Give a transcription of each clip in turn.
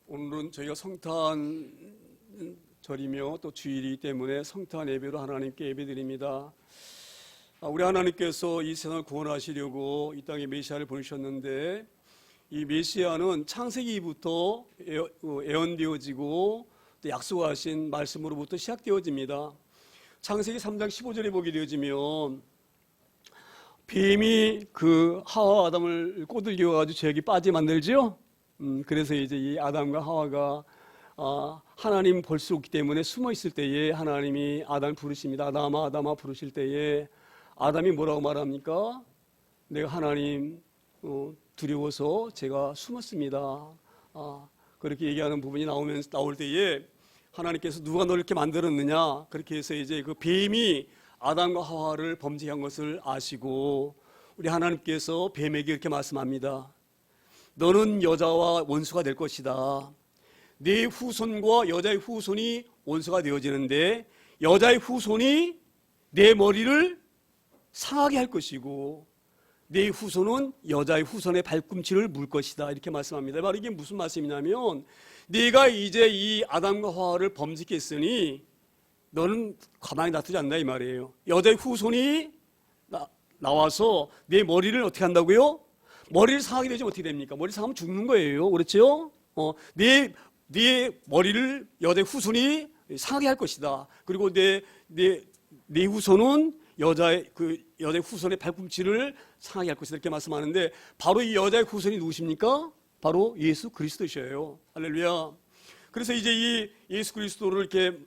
오늘은 저희가 성탄절이며 또 주일이기 때문에 성탄 예배로 하나님께 예배드립니다. 우리 하나님께서 이 세상을 구원하시려고 이 땅에 메시아를 보내셨는데, 이 메시아는 창세기부터 예언되어지고 또 약속하신 말씀으로부터 시작되어집니다. 창세기 3장 15절에 보게 되어지면 뱀이 그 하와 아담을 꼬들겨가지고 죄악에 빠지게 만들죠. 그래서 이제 이 아담과 하와가 하나님 볼 수 없기 때문에 숨어 있을 때에 하나님이 아담을 부르십니다. 아담아, 아담아 부르실 때에 아담이 뭐라고 말합니까? 내가 하나님 두려워서 제가 숨었습니다. 그렇게 얘기하는 부분이 나올 때에 하나님께서 누가 너를 이렇게 만들었느냐? 그렇게 해서 이제 그 뱀이 아담과 하와를 범죄한 것을 아시고 우리 하나님께서 뱀에게 이렇게 말씀합니다. 너는 여자와 원수가 될 것이다. 네 후손과 여자의 후손이 원수가 되어지는데 여자의 후손이 내 머리를 상하게 할 것이고 네 후손은 여자의 후손의 발꿈치를 물 것이다. 이렇게 말씀합니다. 바로 이게 무슨 말씀이냐면 네가 이제 이 아담과 하와를 범죄했으니 너는 가만히 놔두지 않는다 이 말이에요. 여자의 후손이 나와서 내 머리를 어떻게 한다고요? 머리를 상하게 되면 어떻게 됩니까? 머리 상하면 죽는 거예요. 그렇죠? 네 머리를 여자의 후손이 상하게 할 것이다. 그리고 내 후손은 여자의 후손의 발꿈치를 상하게 할 것이다. 이렇게 말씀하는데 바로 이 여자의 후손이 누구십니까? 바로 예수 그리스도이셔요. 할렐루야. 그래서 이제 이 예수 그리스도를 이렇게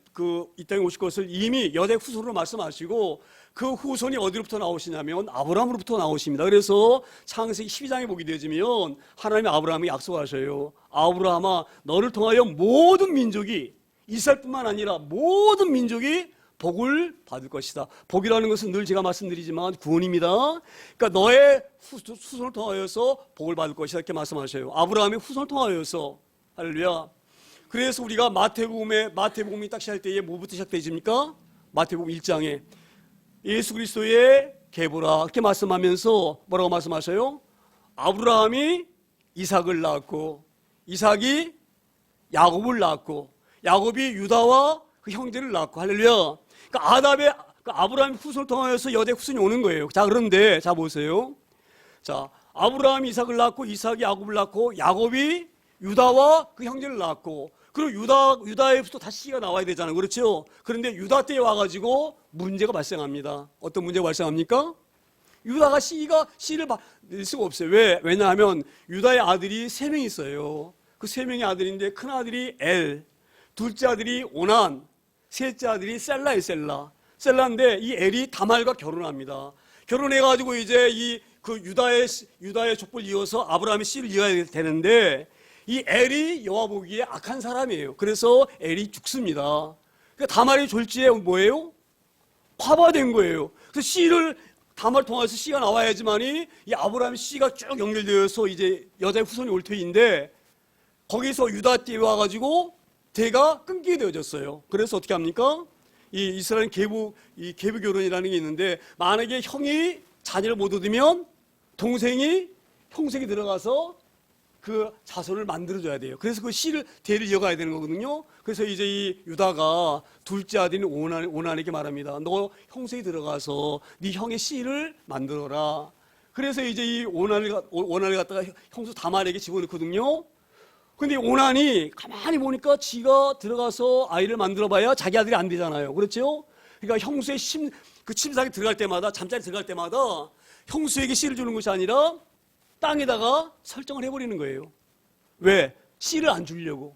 이 땅에 오실 것을 이미 여자의 후손으로 말씀하시고 그 후손이 어디로부터 나오시냐면 아브라함으로부터 나오십니다. 그래서 창세기 12장에 보게 되어지면 하나님이 아브라함에게 약속하셔요. 아브라함아, 너를 통하여 모든 민족이, 이스라엘뿐만 아니라 모든 민족이 복을 받을 것이다. 복이라는 것은 늘 제가 말씀드리지만 구원입니다. 그러니까 너의 후손을 통하여서 복을 받을 것이다 이렇게 말씀하셔요. 아브라함의 후손을 통하여서. 할렐루야. 그래서 우리가 마태복음이 딱 시작할 때에 뭐부터 시작되십니까? 마태복음 1장에 예수 그리스도의 계보라 이렇게 말씀하면서 뭐라고 말씀하셔요? 아브라함이 이삭을 낳았고 이삭이 야곱을 낳았고 야곱이 유다와 그 형제를 낳았고 할렐루야. 그러니까 아브라함의 후손을 통하여서 여자의 후손이 오는 거예요. 자, 그런데 자 보세요. 자, 아브라함이 이삭을 낳았고 이삭이 야곱을 낳고 야곱이 유다와 그 형제를 낳았고 그리고 유다에서도 다시 씨가 나와야 되잖아요. 그렇죠? 그런데 유다 때에 와가지고 문제가 발생합니다. 어떤 문제가 발생합니까? 유다가 씨를 낼 수가 없어요. 왜냐하면 유다의 아들이 3명이 있어요. 그 3명의 아들인데 큰 아들이 엘, 둘째 아들이 오난, 셋째 아들이 셀라예요. 셀라인데 이 엘이 다말과 결혼합니다. 결혼해가지고 이제 유다의 족보를 이어서 아브라함의 씨를 이어야 되는데 이 엘이 여호와 보기에 악한 사람이에요. 그래서 엘이 죽습니다. 그러니까 다말의 졸지에 뭐예요? 화바된 거예요. 그래서 다말 통해서 씨가 나와야지만이 이 아브라함의 씨가 쭉 연결되어서 이제 여자의 후손이 올 터인데 거기서 유다 띠에 와가지고 대가 끊기게 되어졌어요. 그래서 어떻게 합니까? 이 이스라엘 계부 결혼이라는 게 있는데 만약에 형이 자녀를 못 얻으면 동생이 형색이 들어가서 그 자손을 만들어줘야 돼요. 그래서 그 대를 이어가야 되는 거거든요. 그래서 이제 이 유다가 둘째 아들인 오난에게 말합니다. 너 형색이 들어가서 네 형의 씨를 만들어라. 그래서 이제 이 오난을 갖다가 형수 다말에게 집어넣거든요. 근데 오난이 가만히 보니까 지가 들어가서 아이를 만들어봐야 자기 아들이 안 되잖아요. 그렇죠? 그러니까 형수의 침상에 들어갈 때마다, 잠자리 들어갈 때마다 형수에게 씨를 주는 것이 아니라 땅에다가 설정을 해버리는 거예요. 왜? 씨를 안 주려고.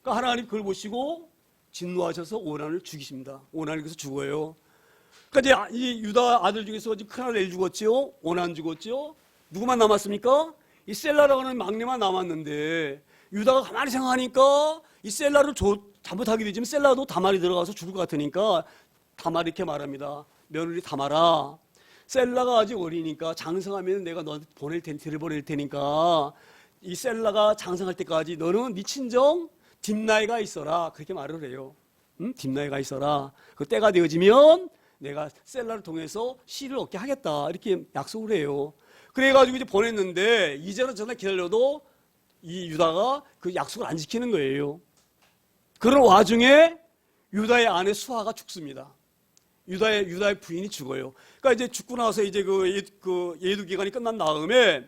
그러니까 하나님 그걸 보시고 진노하셔서 오난을 죽이십니다. 오난이 그래서 죽어요. 그러니까 이제 이 유다 아들 중에서 큰아들 엘 죽었죠. 오난 죽었죠. 누구만 남았습니까? 이 셀라라고 하는 막내만 남았는데 유다가 가만히 생각하니까 이 셀라를 잘못하게 되지만 셀라도 다말이 들어가서 죽을 것 같으니까 다말이 이렇게 말합니다. 며느리 다말아, 셀라가 아직 어리니까 장성하면 내가 너 데려보낼 테니까 이 셀라가 장성할 때까지 너는 네 친정 딥나이가 있어라. 그렇게 말을 해요. 딥나이가 있어라. 그 때가 되어지면 내가 셀라를 통해서 씨를 얻게 하겠다. 이렇게 약속을 해요. 그래가지고 이제 보냈는데 이제는 전날 기다려도 이 유다가 그 약속을 안 지키는 거예요. 그런 와중에 유다의 아내 수아가 죽습니다. 유다의 부인이 죽어요. 그러니까 이제 죽고 나서 이제 그 예두 기간이 끝난 다음에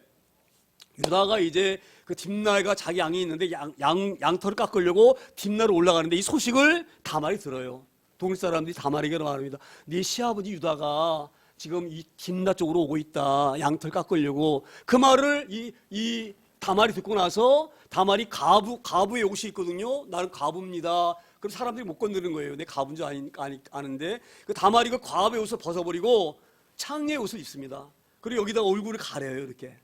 유다가 이제 그 딥나가 자기 양이 있는데 양털을 깎으려고 딥나로 올라가는데 이 소식을 다말이 들어요. 동일 사람들이 다말에게 말합니다. 네 시아버지 유다가 지금 이 딥나 쪽으로 오고 있다. 양털 깎으려고. 그 말을 이 다말이 듣고 나서 다말이 가부의 옷이 있거든요. 나는 가부입니다. 그럼 사람들이 못 건드는 거예요. 내 가부인 줄 아는데 그 다말이 그 과부의 옷을 벗어버리고 창녀의 옷을 입습니다. 그리고 여기다 얼굴을 가려요. 이렇게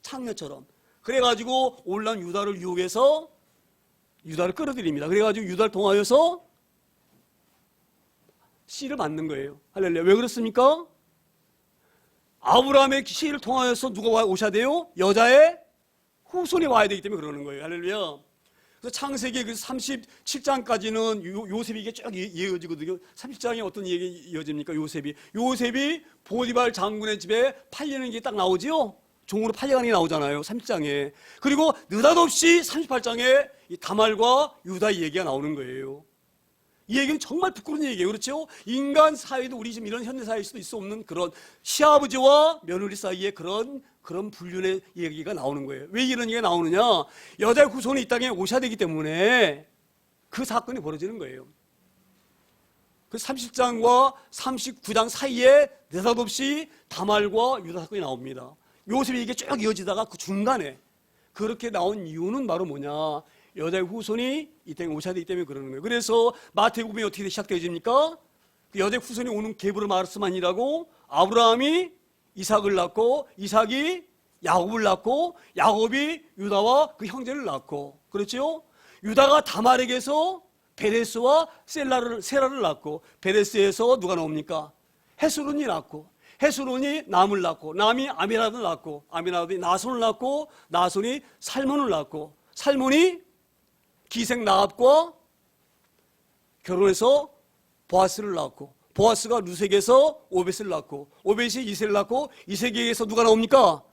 창녀처럼. 그래가지고 올라온 유다를 유혹해서 유다를 끌어들입니다. 그래가지고 유다를 통하여서 씨를 맞는 거예요. 할렐루야. 왜 그렇습니까? 아브라함의 씨를 통하여서 누가 오셔야 돼요? 여자의 후손이 와야 되기 때문에 그러는 거예요. 할렐루야. 그래서 창세기 37장까지는 요셉이 이게 쭉 이어지거든요. 37장에 어떤 얘기 이어집니까? 요셉이 보디발 장군의 집에 팔리는 게 딱 나오지요? 종으로 팔려가는 게 나오잖아요. 37장에. 그리고 느닷없이 38장에 이 다말과 유다의 얘기가 나오는 거예요. 이 얘기는 정말 부끄러운 얘기예요. 그렇죠? 인간 사회도 우리 지금 이런 현대 사회일 수도 있어 없는 그런 시아버지와 며느리 사이에 그런 불륜의 얘기가 나오는 거예요. 왜 이런 얘기가 나오느냐? 여자의 후손이 이 땅에 오셔야 되기 때문에 그 사건이 벌어지는 거예요. 그 30장과 39장 사이에 느닷없이 다말과 유다 사건이 나옵니다. 요셉이 이게 쭉 이어지다가 그 중간에 그렇게 나온 이유는 바로 뭐냐? 여자의 후손이 이 땅에 오셔야 되기 때문에 그러는 거예요. 그래서 마태복음이 어떻게 시작되어집니까? 그 여자의 후손이 오는 계보를 말씀하니라고 아브라함이 이삭을 낳고 이삭이 야곱을 낳고 야곱이 유다와 그 형제를 낳고 그렇죠? 유다가 다말에게서 베레스와 세라를 낳고 베레스에서 누가 나옵니까? 헤스론이 낳고 헤스론이 남을 낳고 남이 아미나답을 낳고 아미나답이 나손을 낳고 나손이 살몬을 낳고 살몬이 기생 나합과 결혼해서 보아스를 낳고 보아스가 루색에서 오벳을 낳고 오벳이 이세를 낳고 이세에게서 누가 나옵니까?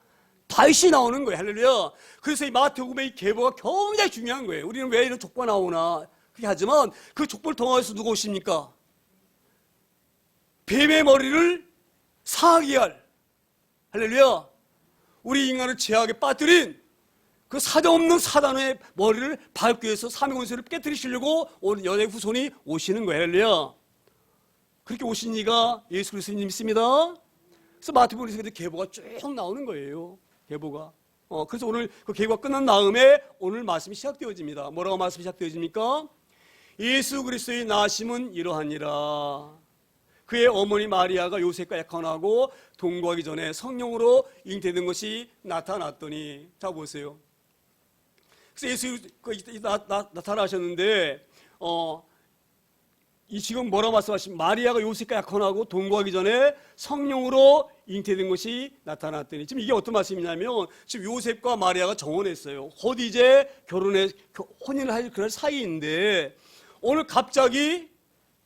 다윗이 나오는 거예요. 할렐루야. 그래서 이 마태복음의 이 계보가 굉장히 중요한 거예요. 우리는 왜 이런 족보가 나오나 그렇게 하지만 그 족보를 통해서 누가 오십니까? 뱀의 머리를 상하게 할 할렐루야. 우리 인간을 죄악에 빠뜨린 그 사정없는 사단의 머리를 밟기 위해서 삼위 권세를 깨뜨리시려고 오늘 여자의 후손이 오시는 거예요. 할렐루야. 그렇게 오신 이가 예수 그리스도님 믿습니다. 그래서 마태복음에서 계보가 쭉 나오는 거예요. 계보가. 그래서 오늘 그 계보가 끝난 다음에 오늘 말씀이 시작되어집니다. 뭐라고 말씀이 시작되어집니까? 예수 그리스도의 나심은 이러하니라. 그의 어머니 마리아가 요셉과 약혼하고 동거하기 전에 성령으로 잉태된 것이 나타났더니 자 보세요. 그래서 예수 나타나셨는데 이 지금 뭐라고 말씀하시면 마리아가 요셉과 약혼하고 동거하기 전에 성령으로 잉태된 것이 나타났더니 지금 이게 어떤 말씀이냐면 지금 요셉과 마리아가 정혼했어요. 곧 이제 혼인을 할 그런 사이인데 오늘 갑자기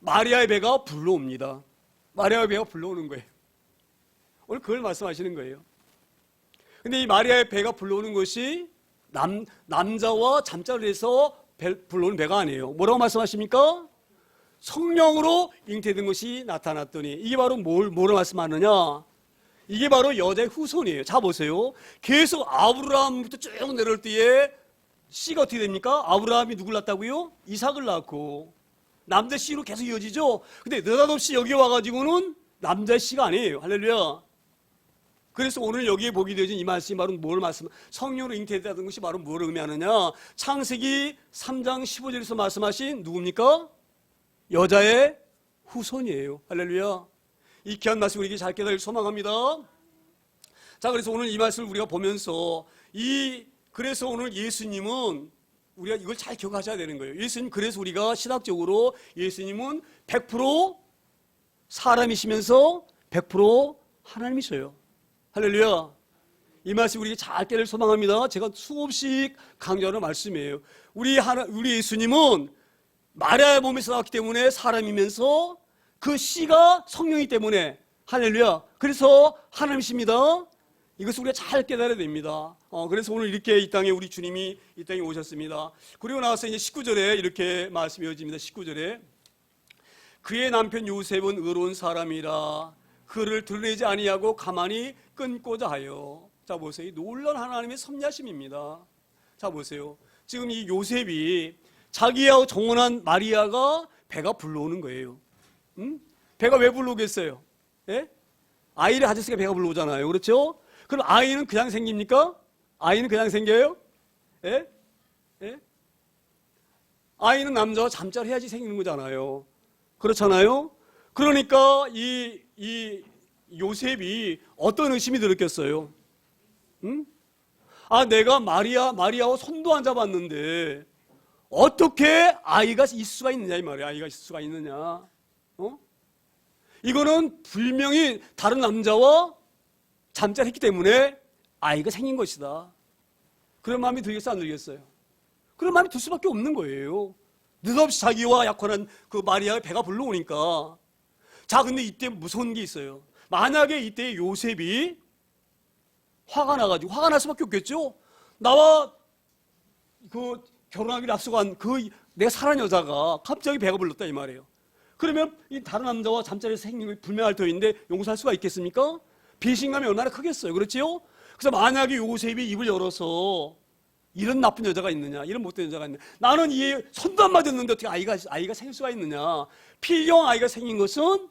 마리아의 배가 불러옵니다. 마리아의 배가 불러오는 거예요. 오늘 그걸 말씀하시는 거예요. 근데 이 마리아의 배가 불러오는 것이 남자와 잠자를 해서 불러오는 배가 아니에요. 뭐라고 말씀하십니까? 성령으로 잉태된 것이 나타났더니 이게 바로 뭐를 말씀하느냐? 이게 바로 여자의 후손이에요. 자 보세요. 계속 아브라함부터 쭉 내려올 때에 씨가 어떻게 됩니까? 아브라함이 누굴 낳았다고요? 이삭을 낳고 남자 씨로 계속 이어지죠. 근데 느닷없이 여기 와가지고는 남자 씨가 아니에요. 할렐루야. 그래서 오늘 여기에 보게 되어진 이 말씀이 바로 뭘 성령으로 잉태되었다는 것이 바로 뭘 의미하느냐? 창세기 3장 15절에서 말씀하신 누굽니까? 여자의 후손이에요. 할렐루야. 이 귀한 말씀 우리에게 잘 깨달을 소망합니다. 자, 그래서 오늘 이 말씀을 우리가 보면서 그래서 오늘 예수님은 우리가 이걸 잘 기억하셔야 되는 거예요. 예수님, 그래서 우리가 신학적으로 예수님은 100% 사람이시면서 100% 하나님이셔요. 할렐루야. 이 말씀 우리에게 잘 깨달을 소망합니다. 제가 수없이 강조하는 말씀이에요. 우리 예수님은 마리아의 몸에서 나왔기 때문에 사람이면서 그 씨가 성령이기 때문에 할렐루야. 그래서 하나님이십니다. 이것을 우리가 잘 깨달아야 됩니다. 그래서 오늘 이렇게 이 땅에 우리 주님이 이 땅에 오셨습니다. 그리고 나서 이제 19절에 이렇게 말씀이 이어집니다. 19절에 그의 남편 요셉은 의로운 사람이라 그를 드러내지 아니하고 가만히 끊고자 하여. 자 보세요. 놀라운 하나님의 섭리하심입니다. 자 보세요. 지금 이 요셉이 자기하고 정혼한 마리아가 배가 불러오는 거예요. 응? 배가 왜 불러오겠어요? 예? 아이를 가졌으니까 배가 불러오잖아요. 그렇죠? 그럼 아이는 그냥 생깁니까? 아이는 그냥 생겨요? 예? 예? 아이는 남자와 잠자를 해야지 생기는 거잖아요. 그렇잖아요? 그러니까 이 요셉이 어떤 의심이 들었겠어요? 응? 아, 내가 마리아와 손도 안 잡았는데 어떻게 아이가 있을 수가 있느냐 이 말이야. 아이가 있을 수가 있느냐? 이거는 분명히 다른 남자와 잠자를 했기 때문에 아이가 생긴 것이다. 그런 마음이 들겠어요, 안 들겠어요? 그런 마음이 들 수밖에 없는 거예요. 느닷없이 자기와 약혼한 그 마리아의 배가 불러오니까. 자, 근데 이때 무서운 게 있어요. 만약에 이때 요셉이 화가 나가지고, 화가 날 수밖에 없겠죠? 나와 그 결혼하기로 약속한 그 내가 사랑하는 여자가 갑자기 배가 불렀다 이 말이에요. 그러면 이 다른 남자와 잠자리에서 생긴 게 불명할 터인데 용서할 수가 있겠습니까? 배신감이 얼마나 크겠어요. 그렇지요? 그래서 만약에 요셉이 입을 열어서 이런 나쁜 여자가 있느냐, 이런 못된 여자가 있느냐, 나는 이 손도 안 맞았는데 어떻게 아이가 생길 수가 있느냐, 필경 아이가 생긴 것은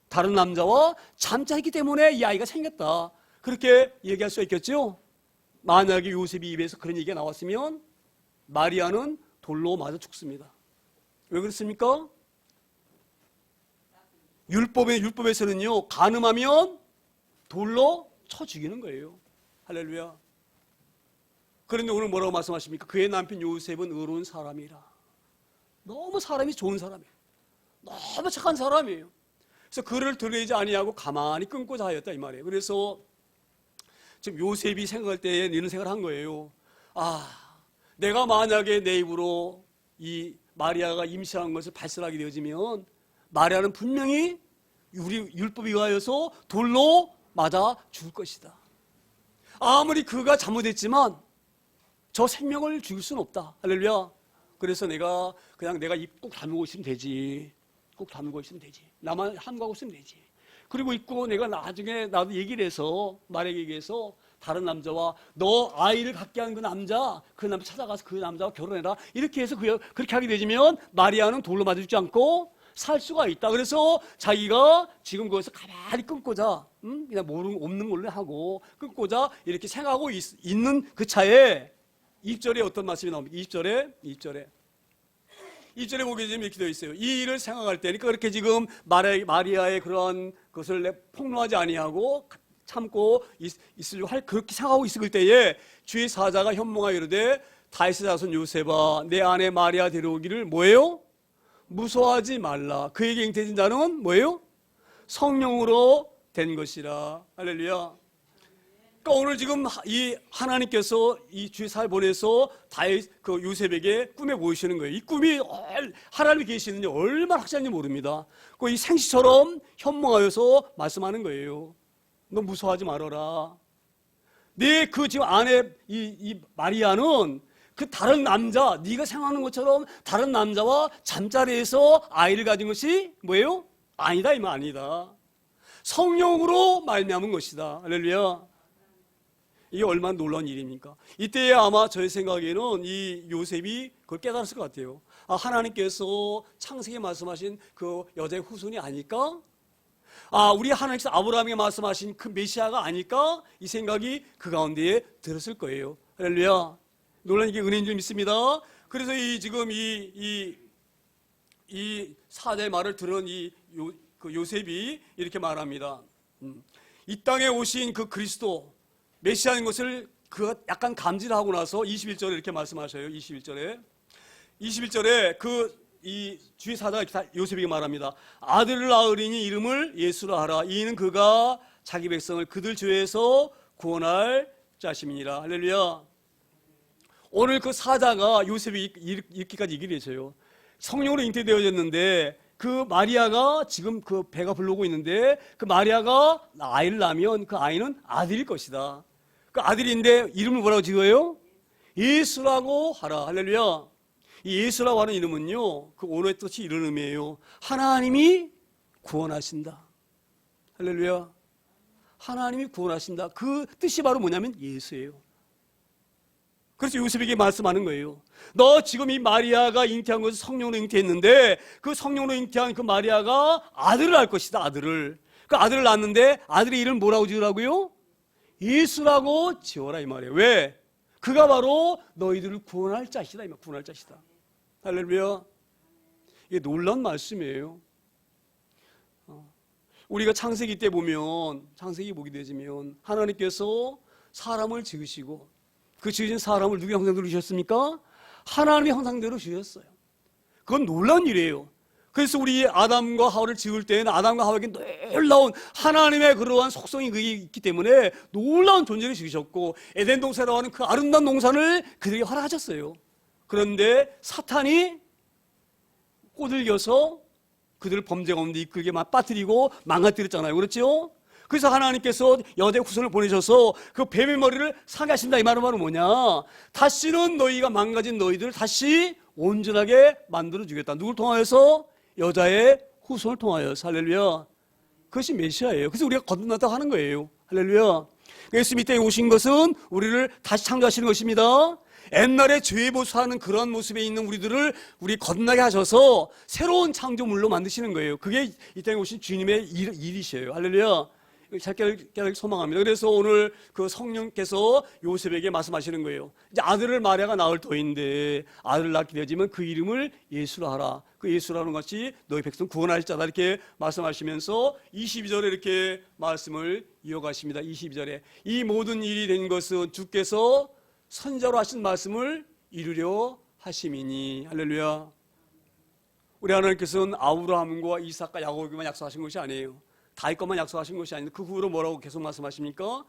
다른 남자와 잠자했기 때문에 이 아이가 생겼다, 그렇게 얘기할 수가 있겠죠. 만약에 요셉이 입에서 그런 얘기가 나왔으면 마리아는 돌로 맞아 죽습니다. 왜 그렇습니까? 율법에서는요, 간음하면 돌로 쳐 죽이는 거예요. 할렐루야. 그런데 오늘 뭐라고 말씀하십니까? 그의 남편 요셉은 의로운 사람이라. 너무 사람이 좋은 사람이에요. 너무 착한 사람이에요. 그래서 그를 드러내지 아니하고 가만히 끊고자 하였다 이 말이에요. 그래서 지금 요셉이 생각할 때 이런 생각을 한 거예요. 아, 내가 만약에 내 입으로 이 마리아가 임신한 것을 발설하게 되어지면 마리아는 분명히 우리 율법에 의하여서 돌로 맞아 죽을 것이다. 아무리 그가 잘못했지만 저 생명을 죽일 수는 없다. 할렐루야. 그래서 내가 입 꼭 다물고 있으면 되지. 꼭 다물고 있으면 되지. 나만 함구하고 있으면 되지. 그리고 있고 내가 나중에 나도 얘기를 해서 말에게 얘기해서 다른 남자와 너 아이를 갖게 한 그 남자 찾아가서 그 남자와 결혼해라. 이렇게 해서 그렇게 하게 되면 마리아는 돌로 맞아 죽지 않고 살 수가 있다. 그래서 자기가 지금 거기서 가만히 끊고자, 그냥 없는 걸로 하고 끊고자 이렇게 생각하고 있는 그 차에 2절에 어떤 말씀이 나옵니까? 2절에 보게 되면 이렇게 되어 있어요. 이 일을 생각할 때니까 그렇게 지금 마리아의 그런 것을 폭로하지 아니하고 참고 있으려고 그렇게 생각하고 있을 때에 주의 사자가 현몽하여 이르되 다윗의 자손 요셉아 내 아내 마리아 데려오기를 뭐예요? 무서워하지 말라. 그에게 잉태된 자는 뭐예요? 성령으로 된 것이라. 할렐루야. 그러니까 오늘 지금 이 하나님께서 이 주의 사를 보내서 다윗 그 요셉에게 꿈에 보이시는 거예요. 이 꿈이 하나님이 계시는지 얼마나 확실한지 모릅니다. 그 이 생시처럼 현몽하여서 말씀하는 거예요. 너 무서워하지 말아라. 네 그 지금 아내 이 마리아는 그 다른 남자, 네가 생각하는 것처럼 다른 남자와 잠자리에서 아이를 가진 것이 뭐예요? 아니다 이 말 아니다. 성령으로 말미암은 것이다. 할렐루야. 이게 얼마나 놀라운 일입니까? 이때에 아마 저의 생각에는 이 요셉이 그걸 깨달았을 것 같아요. 아, 하나님께서 창세기에 말씀하신 그 여자의 후손이 아닐까? 아, 우리 하나님께서 아브라함에게 말씀하신 그 메시아가 아닐까? 이 생각이 그 가운데에 들었을 거예요. 할렐루야. 놀라운 게 은혜인 줄 믿습니다. 그래서 지금 이 사자의 말을 들은 그 요셉이 이렇게 말합니다. 이 땅에 오신 그 그리스도 메시아인 것을 그 약간 감지를 하고 나서 21절에 이렇게 말씀하셔요. 21절에 이 주의 사자가 요셉에게 말합니다. 아들을 낳으리니 이름을 예수라 하라. 이는 그가 자기 백성을 그들 죄에서 구원할 자심이니라. 할렐루야. 오늘 그 사자가 요셉이 이렇게까지 얘기를 해줘요. 성령으로 잉태되어졌는데 그 마리아가 지금 그 배가 불르고 있는데 그 마리아가 아이를 낳으면 그 아이는 아들일 것이다. 그 아들인데 이름을 뭐라고 지어요? 예수라고 하라. 할렐루야. 이 예수라고 하는 이름은요, 그 원어의 뜻이 이런 의미예요. 하나님이 구원하신다. 할렐루야. 하나님이 구원하신다. 그 뜻이 바로 뭐냐면 예수예요. 그래서 요셉에게 말씀하는 거예요. 너 지금 이 마리아가 잉태한 것은 성령으로 잉태했는데 그 성령으로 잉태한 그 마리아가 아들을 낳을 것이다. 아들을. 그 아들을 낳았는데 아들의 이름을 뭐라고 지으라고요? 예수라고 지어라 이 말이에요. 왜? 그가 바로 너희들을 구원할 자시다. 구원할 자시다. 할렐루야. 이게 놀라운 말씀이에요. 우리가 창세기 때 보면, 창세기 보게 되면 하나님께서 사람을 지으시고 그 지으신 사람을 누구의 형상대로 지으셨습니까? 하나님의 형상대로 지으셨어요. 그건 놀라운 일이에요. 그래서 우리 아담과 하와를 지을 때는 아담과 하와에게 놀라운 하나님의 그러한 속성이 그게 있기 때문에 놀라운 존재를 지으셨고 에덴 동산이라고 하는 그 아름다운 동산을 그들에게 허락하셨어요. 그런데 사탄이 꼬들겨서 그들을 범죄 가운데 이끌게 빠뜨리고 망가뜨렸잖아요. 그렇죠? 그래서 하나님께서 여대 후손을 보내셔서 그 뱀의 머리를 상하게 하신다. 이 말은 뭐냐? 다시는 너희가 망가진 너희들을 다시 온전하게 만들어주겠다. 누굴 통하여서? 여자의 후손을 통하여서. 할렐루야. 그것이 메시아예요. 그래서 우리가 거듭났다고 하는 거예요. 할렐루야. 예수님 이 땅에 오신 것은 우리를 다시 창조하시는 것입니다. 옛날에 죄의 모습하는 그런 모습에 있는 우리들을 우리 거듭나게 하셔서 새로운 창조물로 만드시는 거예요. 그게 이 땅에 오신 주님의 일이셔요. 할렐루야. 잘 깨닫기 소망합니다. 그래서 오늘 그 성령께서 요셉에게 말씀하시는 거예요. 이제 아들을 마리아가 낳을 터인데 아들을 낳게 되지만 그 이름을 예수라 하라. 그 예수라는 것이 너희 백성 구원할 자다. 이렇게 말씀하시면서 22절에 이렇게 말씀을 이어가십니다. 22절에 이 모든 일이 된 것은 주께서 선자로 하신 말씀을 이루려 하심이니. 할렐루야. 우리 하나님께서는 아브라함과 이삭과 야곱에게만 약속하신 것이 아니에요. 다윗 것만 약속하신 것이 아닌데 그 후로 뭐라고 계속 말씀하십니까?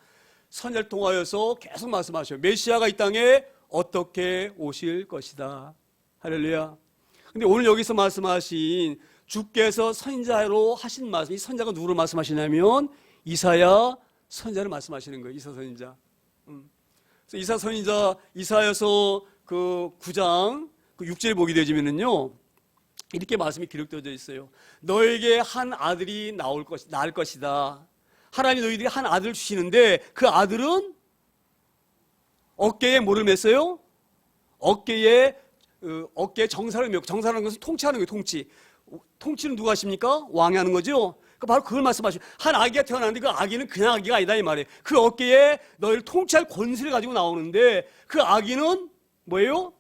선자를 통하여서 계속 말씀하셔요. 메시아가 이 땅에 어떻게 오실 것이다. 할렐루야. 근데 오늘 여기서 말씀하신 주께서 선자로 하신 말씀, 이 선자가 누구로 말씀하시냐면 이사야 선자를 말씀하시는 거예요. 이사 선자. 그래서 이사 선자 이사야서 그 9장 그 6절을 보게 되지면은요. 이렇게 말씀이 기록되어져 있어요. 너에게 한 아들이 낳을 것이다. 하나님 너희들이 한 아들을 주시는데 그 아들은 어깨에 뭐를 맸어요? 어깨에 정사를 메고, 정사라는 것은 통치하는 거예요. 통치는 누가 하십니까? 왕이 하는 거죠. 바로 그걸 말씀하시죠. 한 아기가 태어났는데 그 아기는 그냥 아기가 아니다 이 말이에요. 그 어깨에 너희를 통치할 권세를 가지고 나오는데 그 아기는 뭐예요?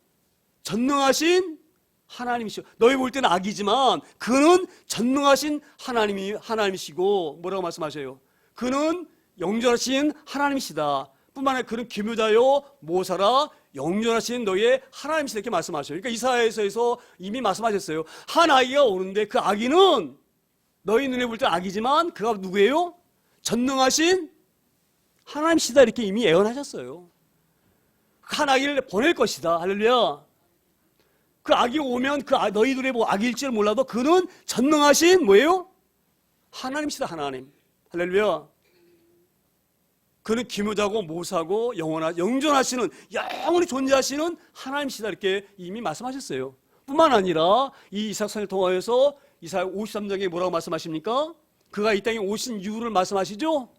전능하신 하나님이시오. 너희 볼 때는 아기지만 그는 전능하신 하나님이시고 뭐라고 말씀하셔요? 그는 영존하신 하나님이시다. 뿐만 아니라 그는 기묘자요 모사라 영존하신 너희의 하나님이시다. 이렇게 말씀하셔요. 그러니까 이사야서에서 이미 말씀하셨어요. 한 아기가 오는데 그 아기는 너희 눈에 볼 때 아기지만 그가 누구예요? 전능하신 하나님이시다. 이렇게 이미 예언하셨어요. 한 아기를 보낼 것이다. 할렐루야. 그 아기가 오면 너희 눈에 뭐 아기일지를 몰라도 그는 전능하신 뭐예요? 하나님이시다. 하나님. 할렐루야. 그는 기묘자고 모사고 영존하시는 영원히 존재하시는 하나님이시다. 이렇게 이미 말씀하셨어요. 뿐만 아니라 이 이삭 선을 통하여서 이사야 53장에 뭐라고 말씀하십니까? 그가 이 땅에 오신 이유를 말씀하시죠?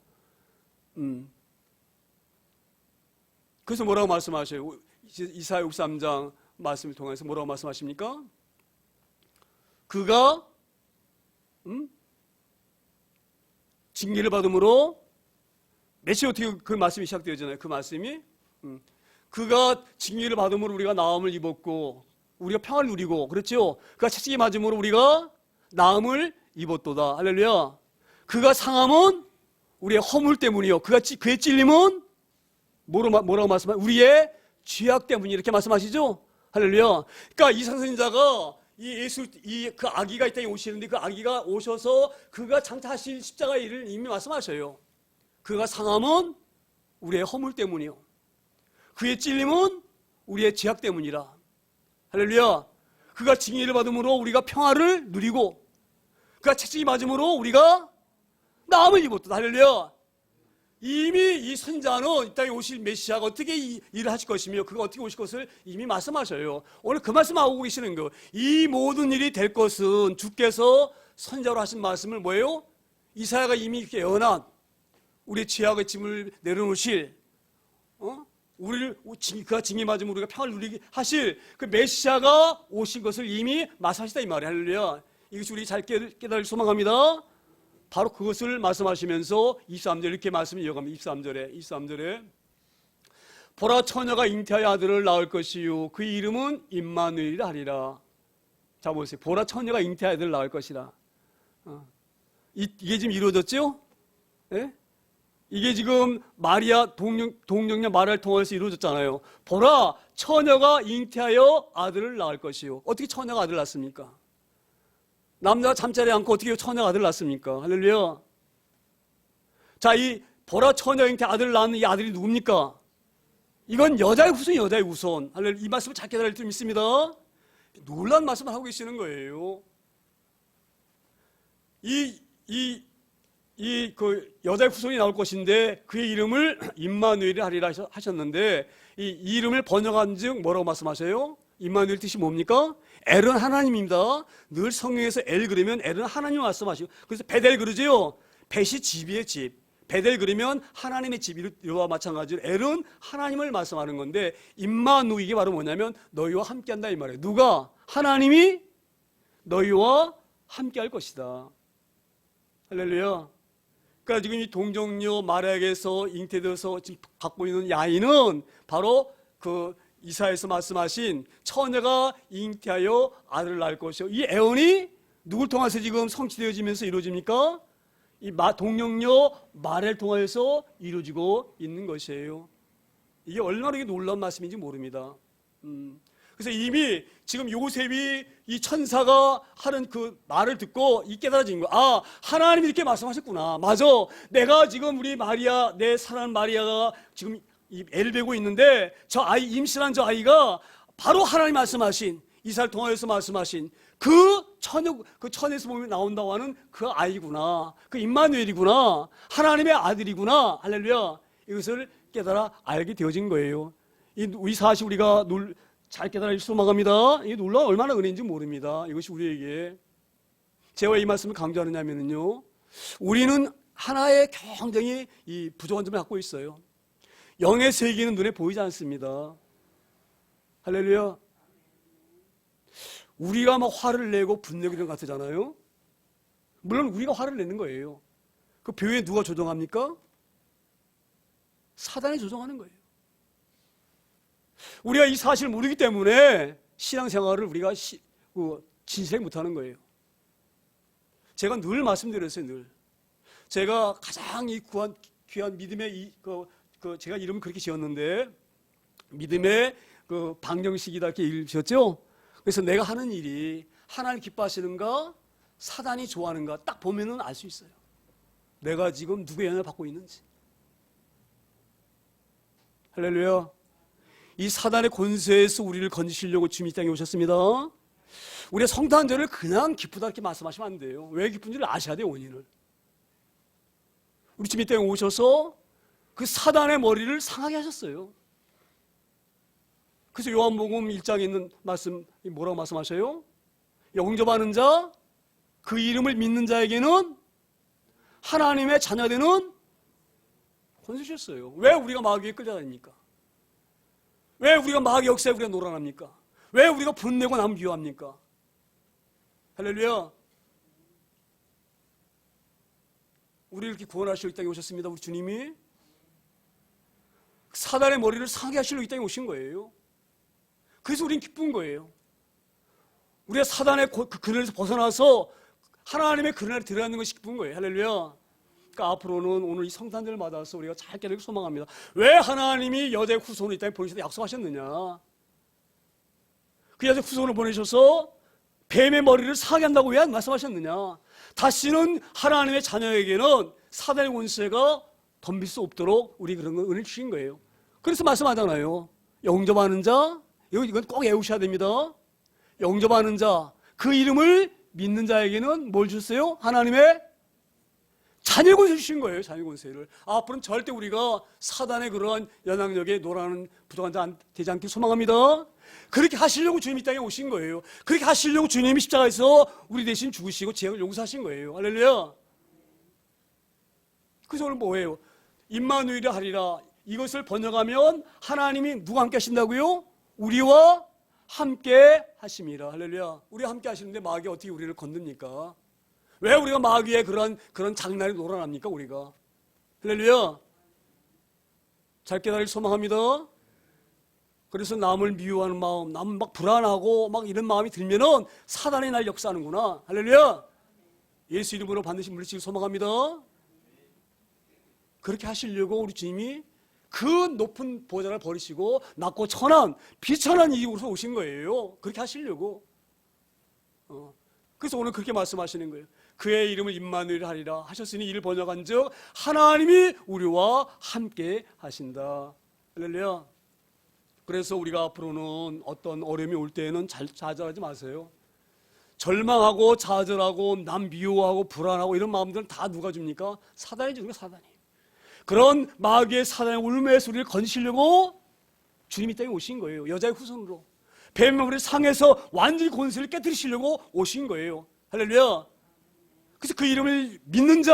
그래서 뭐라고 말씀하셔요? 이사야 53장 말씀을 통해서 뭐라고 말씀하십니까? 그가 징계를 받음으로 메시아 어떻게 그 말씀이 시작되잖아요. 그 말씀이 그가 징계를 받음으로 우리가 나음을 입었고 우리가 평화를 누리고 그렇죠. 그가 채찍이 맞음으로 우리가 나음을 입었도다. 할렐루야. 그가 상함은 우리의 허물 때문이요. 그의 찔림은 뭐라고 말씀하세요? 우리의 죄악 때문이 이렇게 말씀하시죠. 할렐루야. 그러니까 이 선생자가 그 아기가 이 땅에 오시는데 그 아기가 오셔서 그가 장차하실 십자가의 일을 이미 말씀하셔요. 그가 상함은 우리의 허물 때문이요. 그의 찔림은 우리의 죄악 때문이라. 할렐루야. 그가 징계를 받음으로 우리가 평화를 누리고 그가 채찍이 맞음으로 우리가 나음을 입었다. 할렐루야. 이미 이 선자는 이 땅에 오실 메시아가 어떻게 일을 하실 것이며 그가 어떻게 오실 것을 이미 말씀하셔요. 오늘 그 말씀하고 계시는 거. 이 모든 일이 될 것은 주께서 선자로 하신 말씀을 뭐예요? 이사야가 이미 이렇게 예언한 우리의 죄악의 짐을 내려놓으실 우리를 그가 징계 맞으면 우리가 평화를 누리게 하실 그 메시아가 오신 것을 이미 말씀하시다 이 말이에요. 할렐루야. 이것이 우리 잘 깨달을 소망합니다. 바로 그것을 말씀하시면서 23절 이렇게 말씀을 이어갑니다. 23절에 보라 처녀가 잉태하여 아들을 낳을 것이요 그 이름은 임마누엘이라 하리라. 자 보세요. 보라 처녀가 잉태하여 아들을 낳을 것이라. 이게 지금 이루어졌죠? 네? 이게 지금 마리아 동정녀 마리아를 통해서 이루어졌잖아요. 보라 처녀가 잉태하여 아들을 낳을 것이요. 어떻게 처녀가 아들을 낳습니까? 남자가 잠자리 않고 어떻게 처녀가 아들을 낳습니까? 할렐루야. 자, 이 보라 처녀 잉태 아들을 낳는 이 아들이 누굽니까? 이건 여자의 후손이 여자의 후손. 할렐루야. 이 말씀을 잘 깨달을 줄 믿습니다. 놀라운 말씀을 하고 계시는 거예요. 그 여자의 후손이 나올 것인데 그의 이름을 임마누엘이 하리라 하셨는데 이 이름을 번역한 즉 뭐라고 말씀하세요? 임마누엘 뜻이 뭡니까? 엘은 하나님입니다. 늘 성경에서 엘 그러면 엘은 하나님 말씀하시고 그래서 베델 그러죠. 벳이 집이의 집. 베델 그러면 하나님의 집 이와 마찬가지로 엘은 하나님을 말씀하는 건데 임마누엘 이게 바로 뭐냐면 너희와 함께한다 이 말이에요. 누가? 하나님이 너희와 함께할 것이다. 할렐루야. 그러니까 지금 이 동정녀 마리아에게서 잉태되어서 지금 갖고 있는 야인은 바로 그 이사야에서 말씀하신 처녀가 잉태하여 아들을 낳을 것이요. 이 애언이 누굴 통해서 지금 성취되어지면서 이루어집니까? 이 동정녀 마리아를 통해서 이루어지고 있는 것이에요. 이게 얼마나 놀라운 말씀인지 모릅니다. 그래서 이미 지금 요셉이 이 천사가 하는 그 말을 듣고 이 깨달아진 거야. 아, 하나님이 이렇게 말씀하셨구나. 맞아. 내가 지금 우리 마리아, 내 사랑하는 마리아가 지금 이 애를 베고 있는데 저 아이, 임신한 저 아이가 바로 하나님 말씀하신 이사를 통하여서 말씀하신 그 천에서 보면 나온다고 하는 그 아이구나. 그 임마누엘이구나. 하나님의 아들이구나. 할렐루야. 이것을 깨달아 알게 되어진 거예요. 이 사실 우리가 잘 깨달을 소망합니다. 이게 놀라운 얼마나 은혜인지 모릅니다. 이것이 우리에게 제가 왜 이 말씀을 강조하느냐면요, 우리는 하나의 굉장히 이 부족한 점을 갖고 있어요. 영의 세계는 눈에 보이지 않습니다. 할렐루야. 우리가 막 화를 내고 분내고 이런 것 같잖아요. 물론 우리가 화를 내는 거예요. 그 표현 누가 조정합니까? 사단이 조정하는 거예요. 우리가 이 사실을 모르기 때문에 신앙생활을 우리가 진실하게 못하는 거예요. 제가 늘 말씀드렸어요. 늘 제가 가장 이 귀한 믿음의 제가 이름을 그렇게 지었는데 믿음의 그 방정식이다 이렇게 이름 지었죠. 그래서 내가 하는 일이 하나님 기뻐하시는가 사단이 좋아하는가 딱 보면은 알 수 있어요. 내가 지금 누구의 영향을 받고 있는지. 할렐루야. 이 사단의 권세에서 우리를 건지시려고 주님 이 땅에 오셨습니다. 우리가 성탄절을 그냥 기쁘다 이렇게 말씀하시면 안 돼요. 왜 기쁜지를 아셔야 돼요. 원인을. 우리 주님 이 땅에 오셔서 그 사단의 머리를 상하게 하셨어요. 그래서 요한복음 1장에 있는 말씀 뭐라고 말씀하셔요? 영접하는 자, 그 이름을 믿는 자에게는 하나님의 자녀되는 권세 주셨어요. 왜 우리가 마귀에 끌려다닙니까? 왜 우리가 마귀 역사에 우리가 놀아납니까? 왜 우리가 분내고 남을 미워합니까? 할렐루야. 우리를 이렇게 구원하시러 이 땅에 오셨습니다. 우리 주님이 사단의 머리를 상하게 하시러 이 땅에 오신 거예요. 그래서 우린 기쁜 거예요. 우리가 사단의 그 그늘에서 벗어나서 하나님의 그늘 안에 들어가는 것이 기쁜 거예요. 할렐루야. 그러니까 앞으로는 오늘 이 성탄절을 맞아서 우리가 잘 깨닫기 소망합니다. 왜 하나님이 여자의 후손을 이 땅에 보내셔서 약속하셨느냐? 그 여자의 후손을 보내셔서 뱀의 머리를 상하게 한다고 왜 말씀하셨느냐? 다시는 하나님의 자녀에게는 사단의 권세가 덤빌 수 없도록 우리 그런 걸 은혜를 주신 거예요. 그래서 말씀하잖아요. 영접하는 자, 이건 꼭 외우셔야 됩니다. 영접하는 자, 그 이름을 믿는 자에게는 뭘 주세요? 하나님의 자녀 권세 주신 거예요. 자녀 권세를. 앞으로는 절대 우리가 사단의 그러한 영향력에 놀아나는 부족한 되지 않길 소망합니다. 그렇게 하시려고 주님이 이 땅에 오신 거예요. 그렇게 하시려고 주님이 십자가에서 우리 대신 죽으시고 죄악을 용서하신 거예요. 할렐루야. 그래서 오늘 뭐예요? 임마누엘이 하리라. 이것을 번역하면 하나님이 누가 함께 하신다고요? 우리와 함께 하심이라. 할렐루야. 우리와 함께 하시는데 마귀가 어떻게 우리를 건듭니까? 왜 우리가 마귀의 그런 장난에 놀아납니까? 우리가. 할렐루야. 잘 깨달을 소망합니다. 그래서 남을 미워하는 마음, 남 막 불안하고 막 이런 마음이 들면은 사단이 날 역사하는구나. 할렐루야. 예수 이름으로 반드시 물리치길 소망합니다. 그렇게 하시려고 우리 주님이 그 높은 보좌를 버리시고 낮고 천한, 비천한 이익으로 오신 거예요. 그렇게 하시려고. 그래서 오늘 그렇게 말씀하시는 거예요. 그의 이름을 임마누엘 하리라 하셨으니 이를 번역한 즉 하나님이 우리와 함께 하신다. 할렐루야. 그래서 우리가 앞으로는 어떤 어려움이 올 때에는 좌절하지 마세요. 절망하고 좌절하고 남 미워하고 불안하고 이런 마음들은 다 누가 줍니까? 사단이 주는 거예요. 사단이. 그런 마귀의 사단의 울음의 소리를 건지시려고 주님이 땅에 오신 거예요. 여자의 후손으로. 뱀을 상해서 완전히 권세를 깨뜨리시려고 오신 거예요. 할렐루야. 그래서 그 이름을 믿는 자